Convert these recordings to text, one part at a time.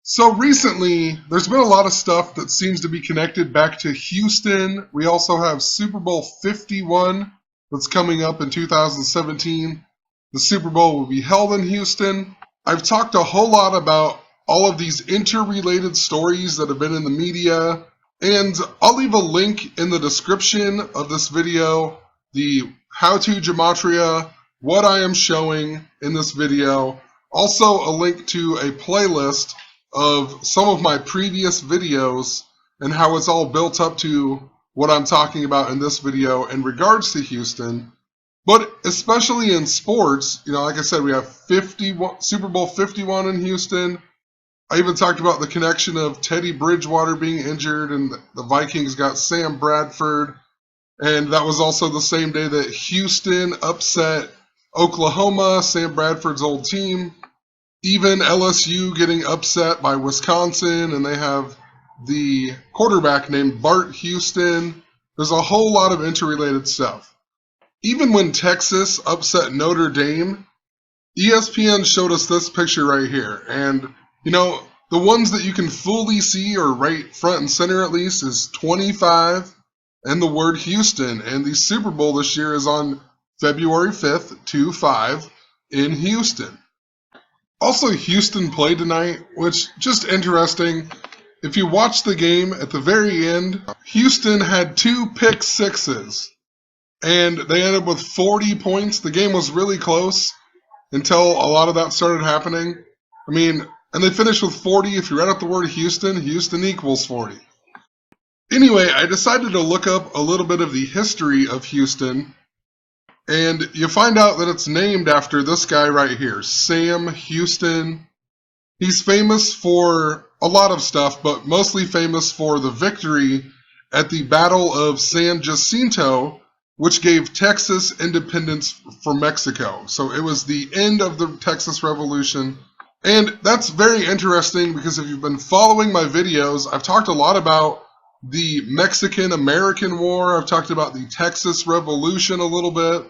So recently, there's been a lot of stuff that seems to be connected back to Houston. We also have Super Bowl 51 that's coming up in 2017. The Super Bowl will be held in Houston. I've talked a whole lot about all of these interrelated stories that have been in the media, and I'll leave a link in the description of this video, the how-to Gematria, what I am showing in this video, also a link to a playlist of some of my previous videos and how it's all built up to what I'm talking about in this video in regards to Houston. But especially in sports, like I said, we have Super Bowl 51 in Houston. I even talked about the connection of Teddy Bridgewater being injured and the Vikings got Sam Bradford. And that was also the same day that Houston upset Oklahoma, Sam Bradford's old team. Even LSU getting upset by Wisconsin, and they have the quarterback named Bart Houston. There's a whole lot of interrelated stuff. Even when Texas upset Notre Dame, ESPN showed us this picture right here. And, the ones that you can fully see, or right front and center at least, is 25 and the word Houston. And the Super Bowl this year is on February 5th, 2-5, in Houston. Also, Houston played tonight, which just interesting. If you watch the game at the very end, Houston had 2 pick sixes, and they ended up with 40 points. The game was really close until a lot of that started happening. And they finished with 40. If you read out the word Houston, Houston equals 40. Anyway, I decided to look up a little bit of the history of Houston. And you find out that it's named after this guy right here, Sam Houston. He's famous for a lot of stuff, but mostly famous for the victory at the Battle of San Jacinto, which gave Texas independence from Mexico. So it was the end of the Texas Revolution. And that's very interesting because if you've been following my videos, I've talked a lot about the Mexican-American War. I've talked about the Texas Revolution a little bit.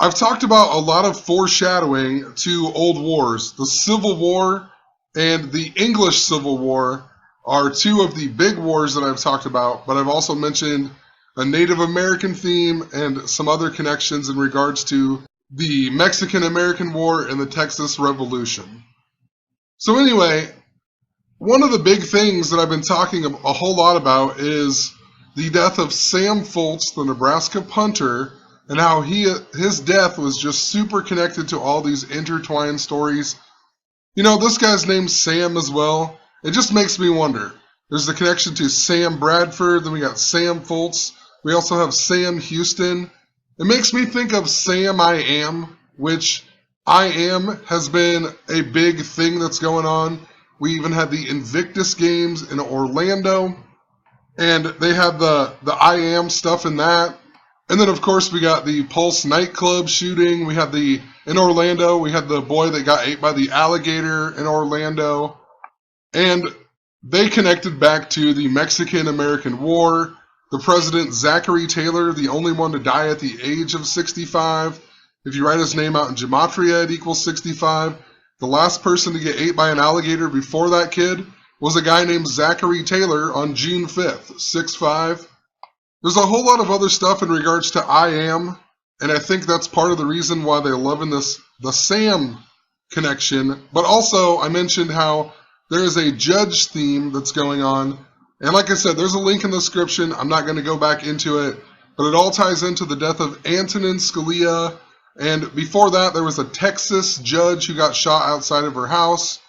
I've talked about a lot of foreshadowing to old wars. The Civil War and the English Civil War are 2 of the big wars that I've talked about, but I've also mentioned a Native American theme and some other connections in regards to the Mexican-American War and the Texas Revolution. So anyway, one of the big things that I've been talking a whole lot about is the death of Sam Foltz, the Nebraska punter, and how his death was just super connected to all these intertwined stories. This guy's named Sam as well. It just makes me wonder. There's the connection to Sam Bradford, then we got Sam Foltz. We also have Sam Houston. It makes me think of Sam I Am, which I Am has been a big thing that's going on. We even had the Invictus Games in Orlando, and they had the I Am stuff in that. And then, of course, we got the Pulse nightclub shooting. In Orlando, we had the boy that got ate by the alligator in Orlando. And they connected back to the Mexican-American War. The president, Zachary Taylor, the only one to die at the age of 65. If you write his name out in Gematria, it equals 65. The last person to get ate by an alligator before that kid was a guy named Zachary Taylor on June 5th, 6'5". There's a whole lot of other stuff in regards to I Am, and I think that's part of the reason why they're loving the Sam connection. But also, I mentioned how there is a judge theme that's going on. And like I said, there's a link in the description. I'm not going to go back into it, but it all ties into the death of Antonin Scalia. And before that, there was a Texas judge who got shot outside of her house.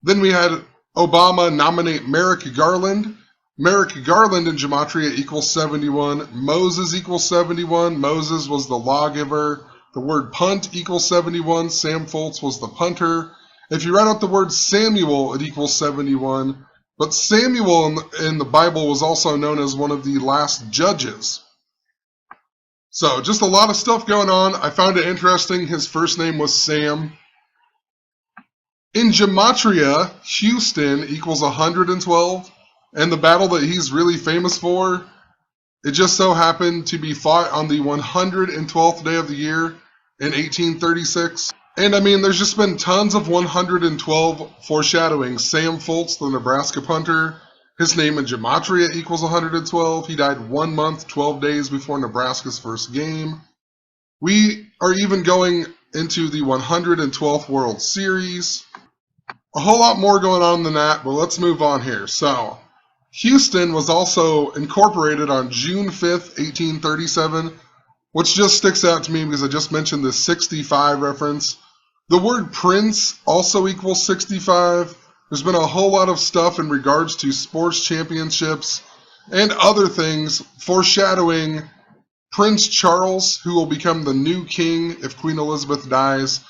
Then we had Obama nominate Merrick Garland. Merrick Garland in Gematria equals 71. Moses equals 71. Moses was the lawgiver. The word punt equals 71. Sam Foltz was the punter. If you write out the word Samuel, it equals 71. But Samuel in the Bible was also known as one of the last judges. So just a lot of stuff going on. I found it interesting. His first name was Sam. In Gematria, Houston equals 112. And the battle that he's really famous for, it just so happened to be fought on the 112th day of the year in 1836. And I mean, there's just been tons of 112 foreshadowing. Sam Foltz, the Nebraska punter, his name in Gematria equals 112. He died 1 month, 12 days before Nebraska's first game. We are even going into the 112th World Series. A whole lot more going on than that, but let's move on here. So, Houston was also incorporated on June 5th, 1837, which just sticks out to me because I just mentioned the 65 reference. The word prince also equals 65. There's been a whole lot of stuff in regards to sports championships and other things foreshadowing Prince Charles, who will become the new king if Queen Elizabeth dies.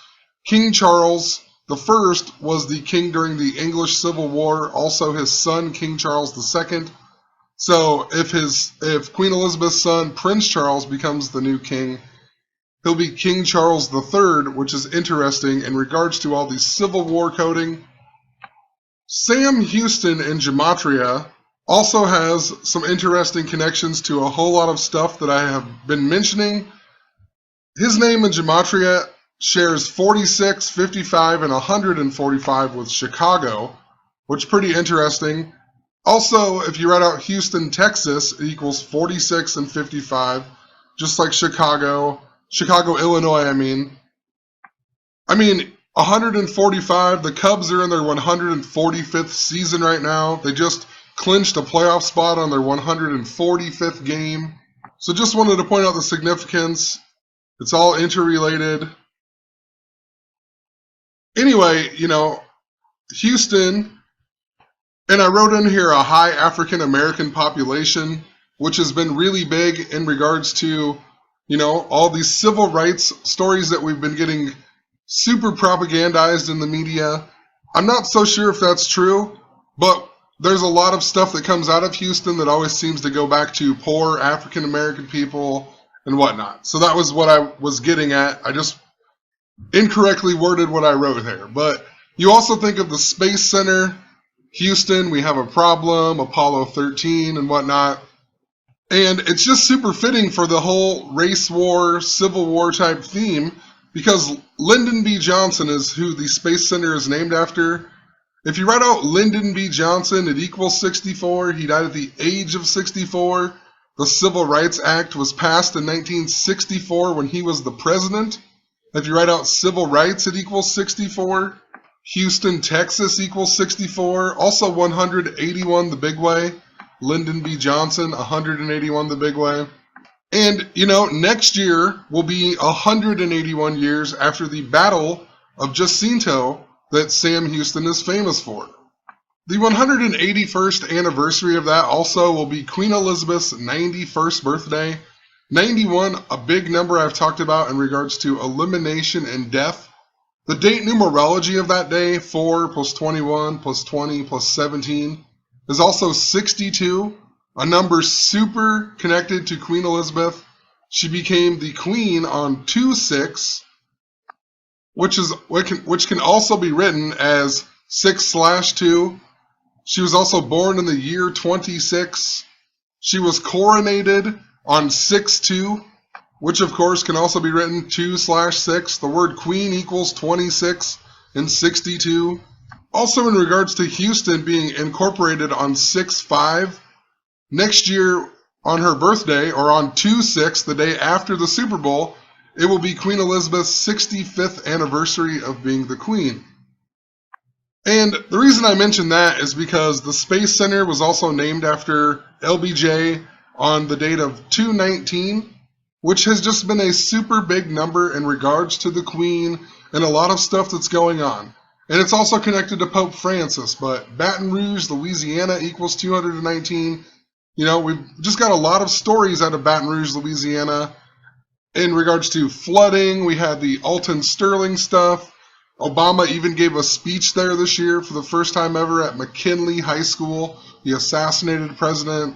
King Charles the First was the king during the English Civil War, also his son, King Charles II. So if Queen Elizabeth's son, Prince Charles, becomes the new king, he'll be King Charles III, which is interesting in regards to all the Civil War coding. Sam Houston in Gematria also has some interesting connections to a whole lot of stuff that I have been mentioning. His name in Gematria shares 46, 55, and 145 with Chicago, which is pretty interesting. Also, if you write out Houston, Texas, it equals 46 and 55, just like Chicago, Illinois, I mean, 145, the Cubs are in their 145th season right now. They just clinched a playoff spot on their 145th game. So just wanted to point out the significance. It's all interrelated. Anyway, Houston, and I wrote in here a high African American population, which has been really big in regards to, all these civil rights stories that we've been getting super propagandized in the media. I'm not so sure if that's true, but there's a lot of stuff that comes out of Houston that always seems to go back to poor African American people and whatnot. So that was what I was getting at. I just incorrectly worded what I wrote there. But you also think of the Space Center, Houston, we have a problem, Apollo 13 and whatnot. And it's just super fitting for the whole race war, Civil War type theme, because Lyndon B. Johnson is who the Space Center is named after. If you write out Lyndon B. Johnson, it equals 64. He died at the age of 64. The Civil Rights Act was passed in 1964 when he was the president. If you write out civil rights, it equals 64. Houston, Texas equals 64. Also 181 the big way. Lyndon B. Johnson, 181 the big way. And, next year will be 181 years after the Battle of Jacinto that Sam Houston is famous for. The 181st anniversary of that also will be Queen Elizabeth's 91st birthday. 91, a big number I've talked about in regards to elimination and death. The date numerology of that day, 4 plus 21 plus 20 plus 17, is also 62, a number super connected to Queen Elizabeth. She became the queen on 2/6, which can also be written as 6/2. She was also born in the year 26. She was coronated on 6/2, which of course can also be written 2/6. The word queen equals 26 and 62. Also in regards to Houston being incorporated on 6/5, next year on her birthday, or on 2/6, the day after the Super Bowl, it will be Queen Elizabeth's 65th anniversary of being the queen. And the reason I mention that is because the Space Center was also named after LBJ on the date of 2/19, which has just been a super big number in regards to the Queen and a lot of stuff that's going on. And it's also connected to Pope Francis, but Baton Rouge, Louisiana equals 219. We've just got a lot of stories out of Baton Rouge, Louisiana in regards to flooding. We had the Alton Sterling stuff. Obama even gave a speech there this year for the first time ever at McKinley High School, the assassinated president.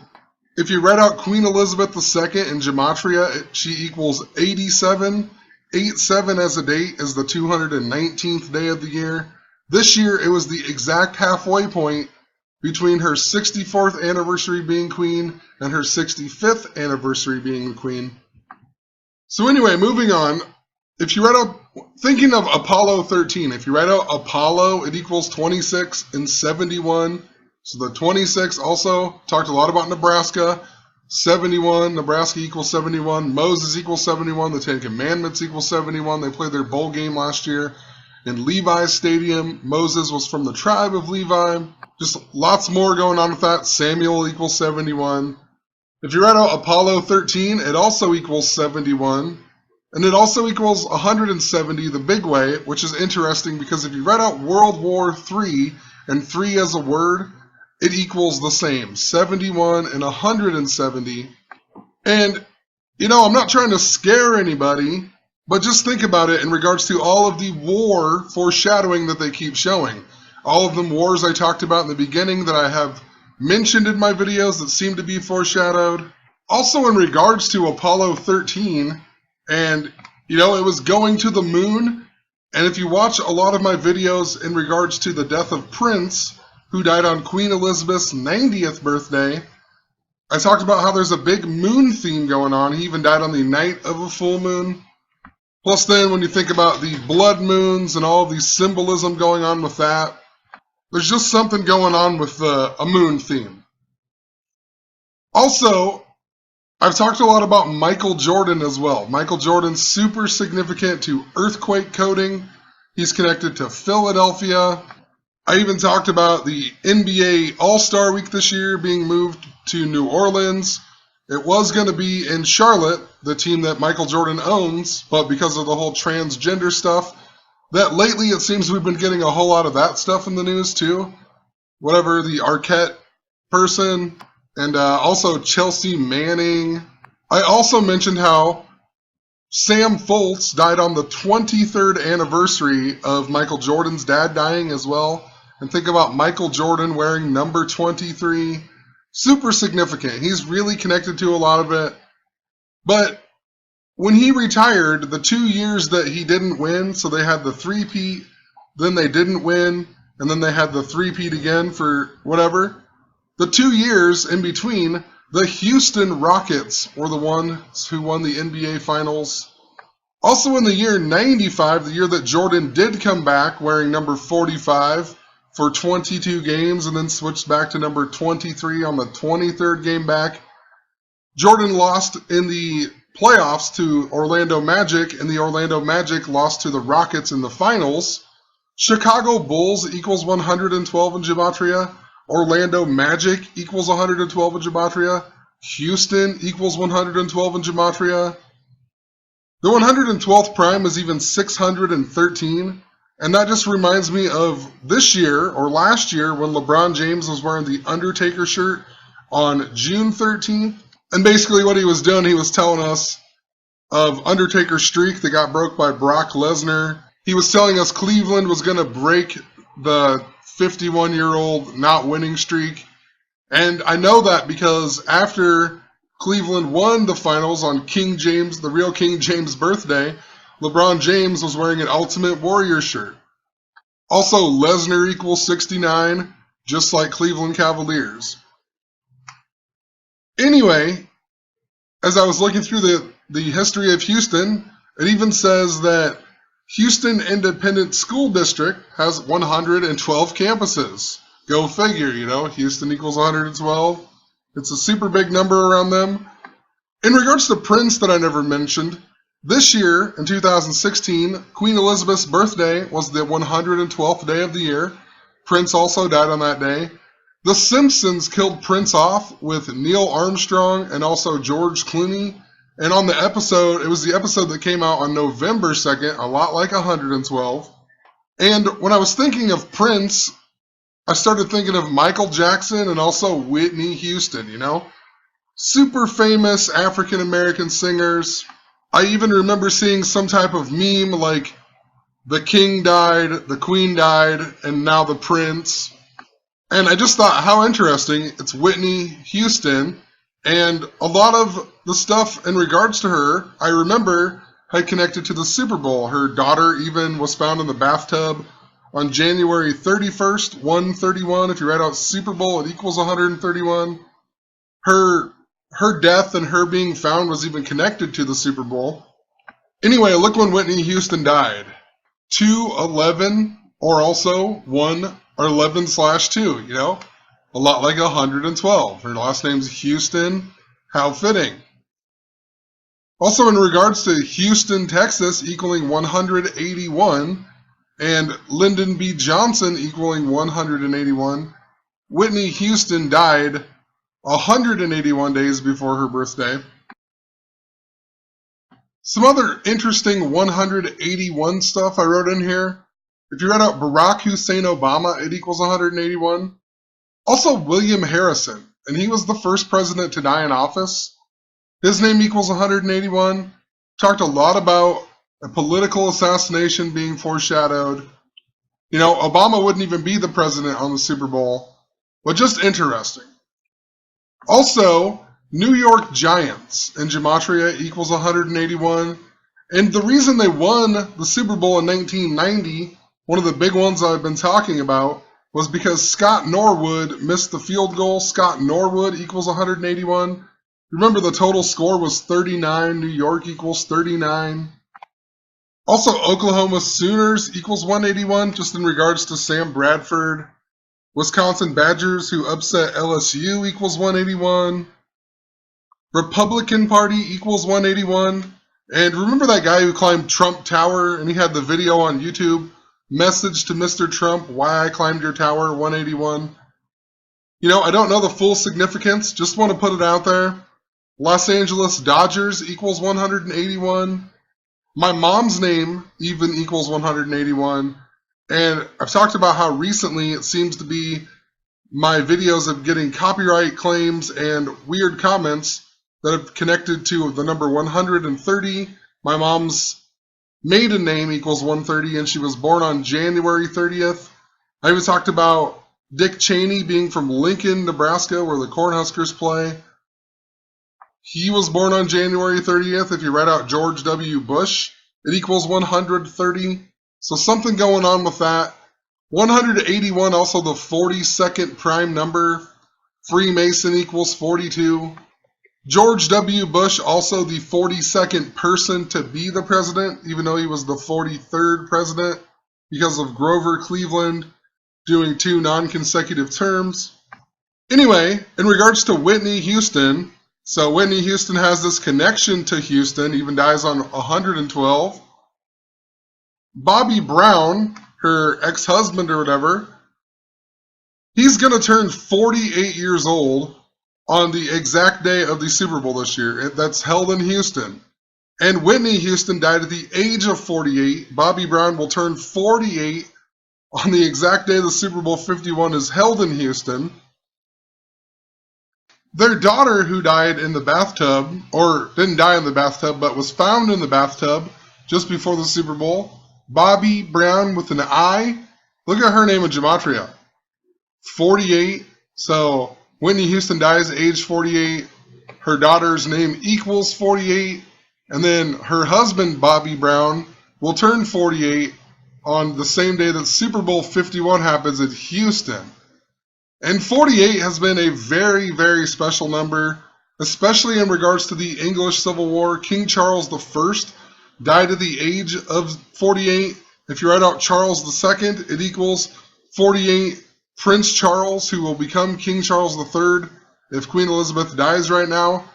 If you write out Queen Elizabeth II in Gematria, she equals 87. 87 as a date is the 219th day of the year. This year, it was the exact halfway point between her 64th anniversary being queen and her 65th anniversary being the queen. So anyway, moving on. if you write out, thinking of Apollo 13, if you write out Apollo, it equals 26 and 71. So the 26 also talked a lot about Nebraska. 71, Nebraska equals 71. Moses equals 71. The Ten Commandments equals 71. They played their bowl game last year in Levi's Stadium. Moses was from the tribe of Levi. Just lots more going on with that. Samuel equals 71. If you write out Apollo 13, it also equals 71. And it also equals 170 the big way, which is interesting because if you write out World War III and 3 as a word, it equals the same, 71 and 170. And, you know, I'm not trying to scare anybody, but just think about it in regards to all of the war foreshadowing that they keep showing. All of them wars I talked about in the beginning that I have mentioned in my videos that seem to be foreshadowed. Also in regards to Apollo 13, and, you know, it was going to the moon. And if you watch a lot of my videos in regards to the death of Prince, who died on Queen Elizabeth's 90th birthday, I talked about how there's a big moon theme going on. He even died on the night of a full moon. Plus then when you think about the blood moons and all of the symbolism going on with that, there's just something going on with a moon theme. Also, I've talked a lot about Michael Jordan as well. Michael Jordan's super significant to earthquake coding. He's connected to Philadelphia. I even talked about the NBA All-Star Week this year being moved to New Orleans. It was going to be in Charlotte, the team that Michael Jordan owns, but because of the whole transgender stuff, that lately it seems we've been getting a whole lot of that stuff in the news too. Whatever, the Arquette person, and also Chelsea Manning. I also mentioned how Sam Foltz died on the 23rd anniversary of Michael Jordan's dad dying as well. And think about Michael Jordan wearing number 23. Super significant. He's really connected to a lot of it. But when he retired, the 2 years that he didn't win, so they had the three-peat, then they didn't win, and then they had the three-peat again for whatever. The 2 years in between, the Houston Rockets were the ones who won the NBA Finals. Also in the year 95, the year that Jordan did come back wearing number 45 for 22 games and then switched back to number 23 on the 23rd game back, Jordan lost in the playoffs to Orlando Magic, and the Orlando Magic lost to the Rockets in the finals. Chicago Bulls equals 112 in Gematria. Orlando Magic equals 112 in Gematria. Houston equals 112 in Gematria. The 112th prime is even 613, and that just reminds me of this year, or last year, when LeBron James was wearing the Undertaker shirt on June 13th. And basically what he was doing, he was telling us of Undertaker's streak that got broke by Brock Lesnar. He was telling us Cleveland was going to break the 51-year-old not winning streak. And I know that because after Cleveland won the finals on King James, the real King James' birthday, LeBron James was wearing an Ultimate Warrior shirt. Also, Lesnar equals 69, just like Cleveland Cavaliers. Anyway, as I was looking through the history of Houston, it even says that Houston Independent School District has 112 campuses. Go figure, you know, Houston equals 112. It's a super big number around them. In regards to Prince that I never mentioned, this year, in 2016, Queen Elizabeth's birthday was the 112th day of the year. Prince also died on that day. The Simpsons killed Prince off with Neil Armstrong and also George Clooney. And on the episode, it was the episode that came out on November 2nd, a lot like 112. And when I was thinking of Prince, I started thinking of Michael Jackson and also Whitney Houston, you know? Super famous African-American singers. I even remember seeing some type of meme like the king died, the queen died, and now the prince. And I just thought, how interesting. It's Whitney Houston. And a lot of the stuff in regards to her, I remember, had connected to the Super Bowl. Her daughter even was found in the bathtub on January 31st, 131. If you write out Super Bowl, it equals 131. Her death and her being found was even connected to the Super Bowl. Anyway, look when Whitney Houston died. 211, or also 1 or 11/2, you know? A lot like 112. Her last name's Houston. How fitting. Also, in regards to Houston, Texas equaling 181, and Lyndon B. Johnson equaling 181, Whitney Houston died 181 days before her birthday. Some other interesting 181 stuff I wrote in here. If you read out Barack Hussein Obama, it equals 181. Also, William Harrison, and he was the first president to die in office. His name equals 181. Talked a lot about a political assassination being foreshadowed. You know, Obama wouldn't even be the president on the Super Bowl, but just interesting. Also, New York Giants in Gematria equals 181. And the reason they won the Super Bowl in 1990, one of the big ones I've been talking about, was because Scott Norwood missed the field goal. Scott Norwood equals 181. Remember, the total score was 39. New York equals 39. Also, Oklahoma Sooners equals 181, just in regards to Sam Bradford. Wisconsin Badgers, who upset LSU, equals 181. Republican Party equals 181. And remember that guy who climbed Trump Tower, and he had the video on YouTube? Message to Mr. Trump, why I climbed your tower, 181. You know, I don't know the full significance, just want to put it out there. Los Angeles Dodgers equals 181. My mom's name even equals 181. And I've talked about how recently it seems to be my videos of getting copyright claims and weird comments that have connected to the number 130. My mom's maiden name equals 130, and she was born on January 30th. I even talked about Dick Cheney being from Lincoln, Nebraska, where the Cornhuskers play. He was born on January 30th. If you write out George W. Bush, it equals 130. So something going on with that. 181, also the 42nd prime number. Freemason equals 42. George W. Bush, also the 42nd person to be the president, even though he was the 43rd president because of Grover Cleveland doing 2 non-consecutive terms. Anyway, in regards to Whitney Houston, so Whitney Houston has this connection to Houston, even dies on 112. Bobby Brown, her ex-husband or whatever, he's going to turn 48 years old on the exact day of the Super Bowl this year. That's held in Houston. And Whitney Houston died at the age of 48. Bobby Brown will turn 48 on the exact day the Super Bowl 51 is held in Houston. Their daughter, who died in the bathtub, or didn't die in the bathtub, but was found in the bathtub just before the Super Bowl, Bobby Brown with an I. Look at her name in Gematria. 48. So Whitney Houston dies at age 48. Her daughter's name equals 48. And then her husband, Bobby Brown, will turn 48 on the same day that Super Bowl 51 happens in Houston. And 48 has been a very, very special number, especially in regards to the English Civil War. King Charles I died at the age of 48. If you write out Charles II, it equals 48. Prince Charles, who will become King Charles III if Queen Elizabeth dies right now,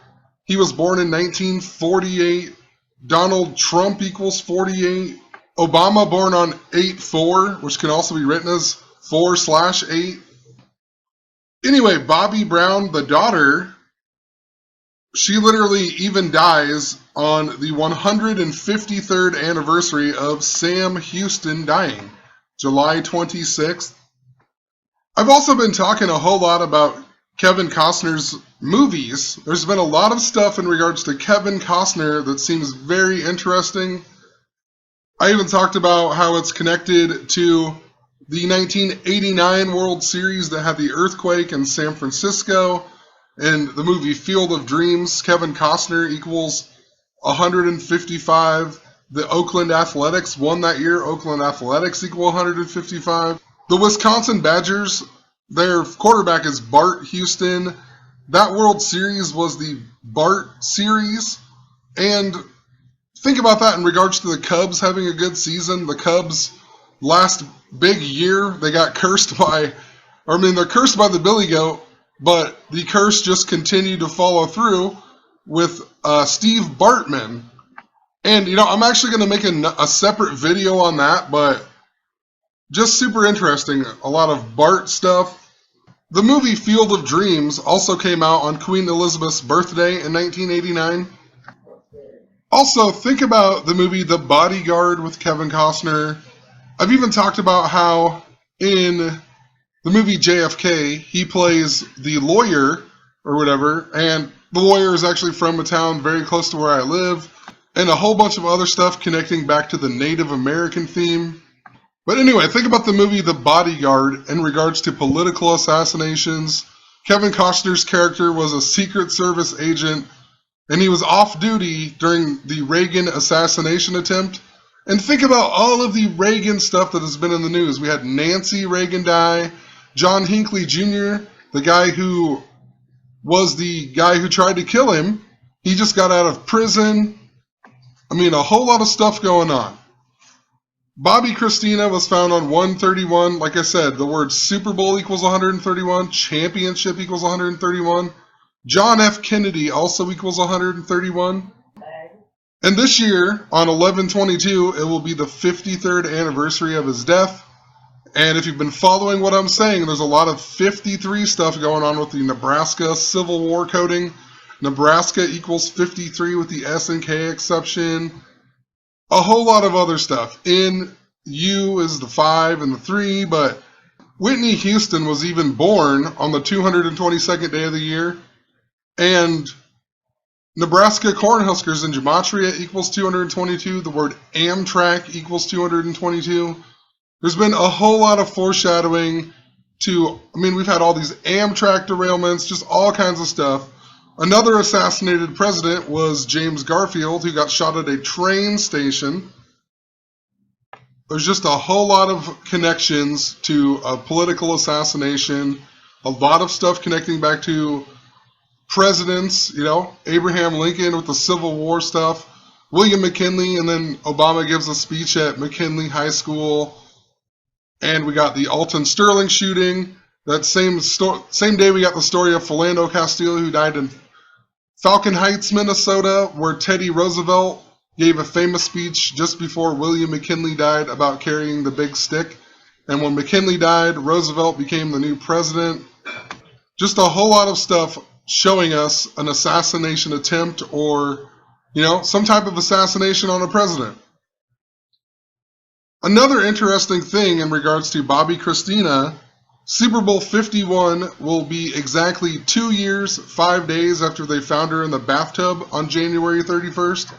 he was born in 1948. Donald Trump equals 48. Obama born on 8/4, which can also be written as 4/8. Anyway, Bobby Brown, the daughter, she literally even dies on the 153rd anniversary of Sam Houston dying, July 26th. I've also been talking a whole lot about Kevin Costner's movies. There's been a lot of stuff in regards to Kevin Costner that seems very interesting. I even talked about how it's connected to the 1989 World Series that had the earthquake in San Francisco. In the movie Field of Dreams, Kevin Costner equals 155. The Oakland Athletics won that year. Oakland Athletics equal 155. The Wisconsin Badgers, their quarterback is Bart Houston. That World Series was the Bart Series. And think about that in regards to the Cubs having a good season. The Cubs last big year, they got cursed by, or I mean, they're cursed by the Billy Goat, but the curse just continued to follow through with Steve Bartman. And, you know, I'm actually going to make a separate video on that, but just super interesting. A lot of Bart stuff. The movie Field of Dreams also came out on Queen Elizabeth's birthday in 1989. Also, think about the movie The Bodyguard with Kevin Costner. I've even talked about how in the movie JFK, he plays the lawyer or whatever, and the lawyer is actually from a town very close to where I live, and a whole bunch of other stuff connecting back to the Native American theme. But anyway, think about the movie The Bodyguard in regards to political assassinations. Kevin Costner's character was a Secret Service agent, and he was off duty during the Reagan assassination attempt. And think about all of the Reagan stuff that has been in the news. We had Nancy Reagan die, John Hinckley Jr., the guy who was the guy who tried to kill him. He just got out of prison. I mean, a whole lot of stuff going on. Bobby Christina was found on 131. Like I said, the word Super Bowl equals 131. Championship equals 131. John F. Kennedy also equals 131. And this year, on 11/22, it will be the 53rd anniversary of his death. And if you've been following what I'm saying, there's a lot of 53 stuff going on with the Nebraska Civil War coding. Nebraska equals 53 with the S and K exception. A whole lot of other stuff. In U is the 5 and the 3, but Whitney Houston was even born on the 222nd day of the year. And Nebraska Cornhuskers in Gematria equals 222. The word Amtrak equals 222. There's been a whole lot of foreshadowing to, I mean, we've had all these Amtrak derailments, just all kinds of stuff. Another assassinated president was James Garfield, who got shot at a train station. There's just a whole lot of connections to a political assassination, a lot of stuff connecting back to presidents, you know, Abraham Lincoln with the Civil War stuff, William McKinley, and then Obama gives a speech at McKinley High School. And we got the Alton Sterling shooting. That same day we got the story of Philando Castile, who died in Falcon Heights, Minnesota, where Teddy Roosevelt gave a famous speech just before William McKinley died about carrying the big stick. And when McKinley died, Roosevelt became the new president. Just a whole lot of stuff showing us an assassination attempt or, you know, some type of assassination on a president. Another interesting thing in regards to Bobby Christina, Super Bowl 51 will be exactly 2 years, 5 days after they found her in the bathtub on January 31st.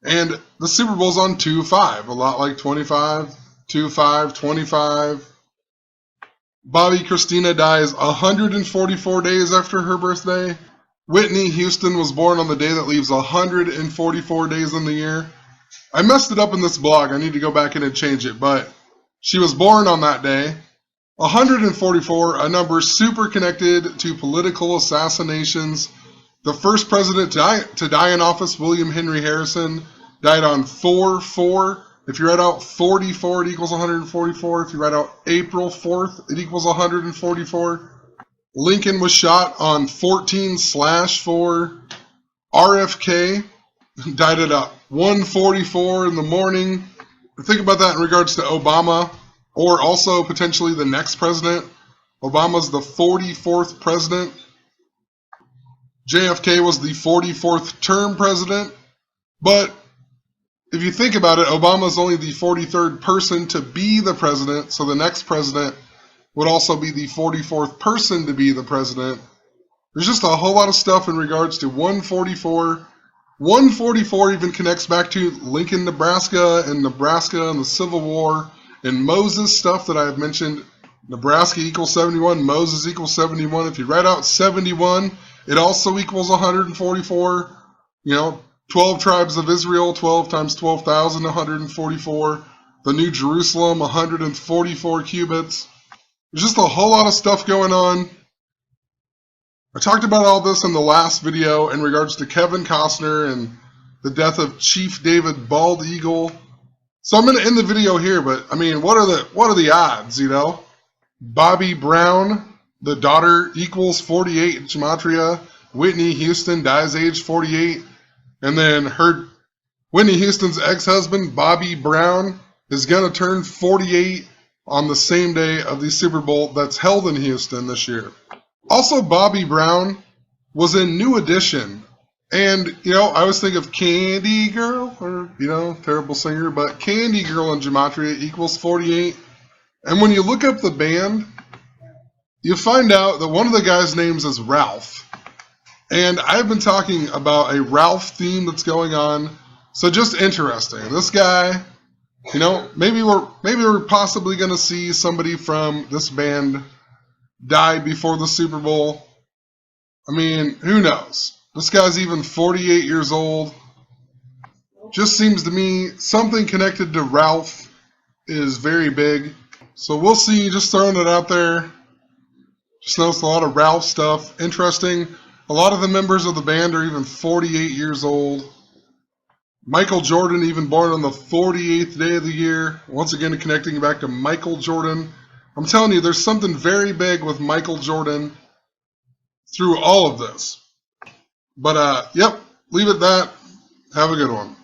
And the Super Bowl's on 2/5, a lot like 25, 2/5, 25. Bobby Christina dies 144 days after her birthday. Whitney Houston was born on the day that leaves 144 days in the year. I messed it up in this blog. I need to go back in and change it, but she was born on that day. 144, a number super connected to political assassinations. The first president to die in office, William Henry Harrison, died on 4/4. If you write out 44, it equals 144. If you write out April 4th, it equals 144. Lincoln was shot on 14/4. RFK died at 1:44 in the morning. Think about that in regards to Obama, or also potentially the next president. Obama's the 44th president. JFK was the 44th term president. But if you think about it, Obama's only the 43rd person to be the president, so the next president would also be the 44th person to be the president. There's just a whole lot of stuff in regards to 144. 144 even connects back to Lincoln, Nebraska and the Civil War and Moses stuff that I have mentioned. Nebraska equals 71, Moses equals 71. If you write out 71, it also equals 144. You know, 12 tribes of Israel, 12 times 12,000, 144. The New Jerusalem, 144 cubits. There's just a whole lot of stuff going on. I talked about all this in the last video in regards to Kevin Costner and the death of Chief David Bald Eagle. So I'm going to end the video here, but I mean, what are the odds, you know? Bobby Brown, the daughter, equals 48 in Gematria. Whitney Houston dies age 48. And then Whitney Houston's ex-husband, Bobby Brown, is going to turn 48 on the same day of the Super Bowl that's held in Houston this year. Also, Bobby Brown was in New Edition. And, you know, I always think of Candy Girl, or, you know, terrible singer, but Candy Girl in Gematria equals 48. And when you look up the band, you find out that one of the guys' names is Ralph. And I've been talking about a Ralph theme that's going on. So just interesting. This guy, you know, maybe we're possibly going to see somebody from this band die before the Super Bowl. I mean, who knows? This guy's even 48 years old. Just seems to me something connected to Ralph is very big. So we'll see, just throwing it out there. Just noticed a lot of Ralph stuff. Interesting. A lot of the members of the band are even 48 years old. Michael Jordan even born on the 48th day of the year. Once again, connecting back to Michael Jordan. I'm telling you, there's something very big with Michael Jordan through all of this. But, yep, leave it at that. Have a good one.